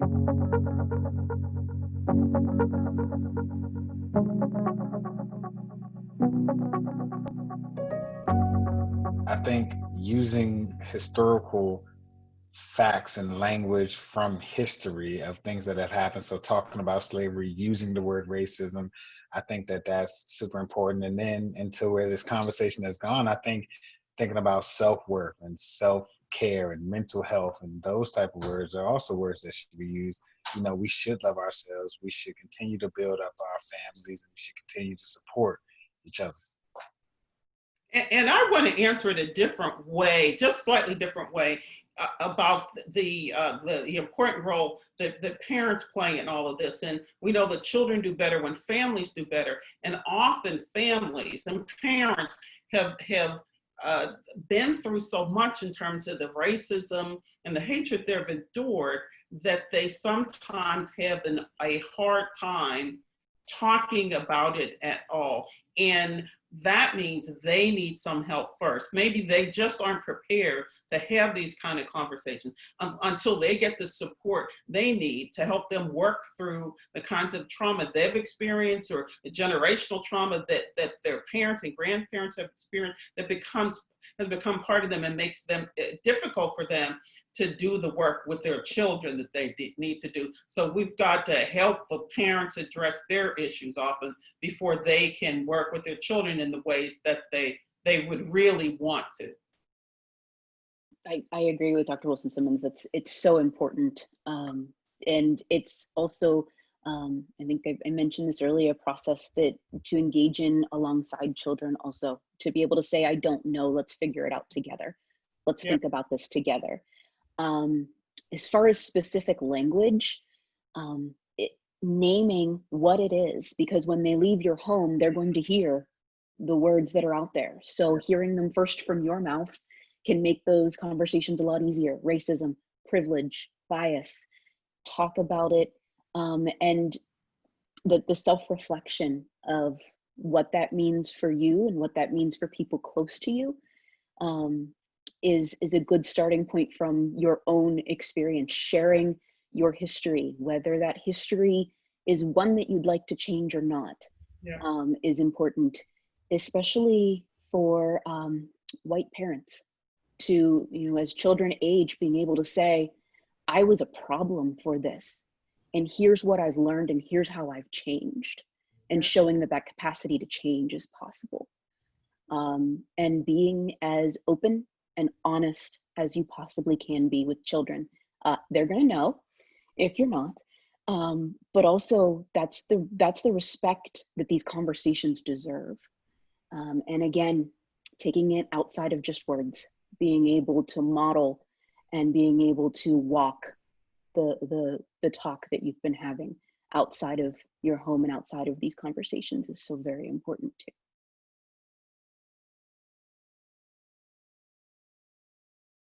I think using historical facts and language from history of things that have happened. So talking about slavery, using the word racism, I think that that's super important. And then into where this conversation has gone, I think thinking about self-worth and self-care and mental health and those type of words are also words that should be used. We should love ourselves. We should continue to build up our families, and we should continue to support each other. And I want to answer it a different way, just slightly different way, about the important role that parents play in all of this. And we know that children do better when families do better, and often families and parents have been through so much in terms of the racism and the hatred they've endured that they sometimes have a hard time talking about it at all. And that means they need some help first. Maybe they just aren't prepared to have these kind of conversations until they get the support they need to help them work through the kinds of trauma they've experienced, or the generational trauma that their parents and grandparents have experienced, that has become part of them and makes them difficult for them to do the work with their children that they need to do. So we've got to help the parents address their issues often before they can work with their children in the ways that they would really want to. I agree with Dr. Wilson Simmons. It's so important. And it's also, I think I mentioned this earlier, a process that to engage in alongside children, also to be able to say, I don't know, let's figure it out together. Let's think about this together. As far as specific language, naming what it is, because when they leave your home, they're going to hear the words that are out there. So hearing them first from your mouth can make those conversations a lot easier. Racism, privilege, bias, talk about it, and the self-reflection of what that means for you and what that means for people close to you is a good starting point from your own experience. Sharing your history, whether that history is one that you'd like to change or not, is important, especially for white parents to, as children age, being able to say, I was a problem for this, and here's what I've learned, and here's how I've changed, and showing that capacity to change is possible. And being as open and honest as you possibly can be with children. They're gonna know if you're not, but also that's the respect that these conversations deserve. And again, taking it outside of just words, being able to model and being able to walk the talk that you've been having outside of your home and outside of these conversations is so very important too.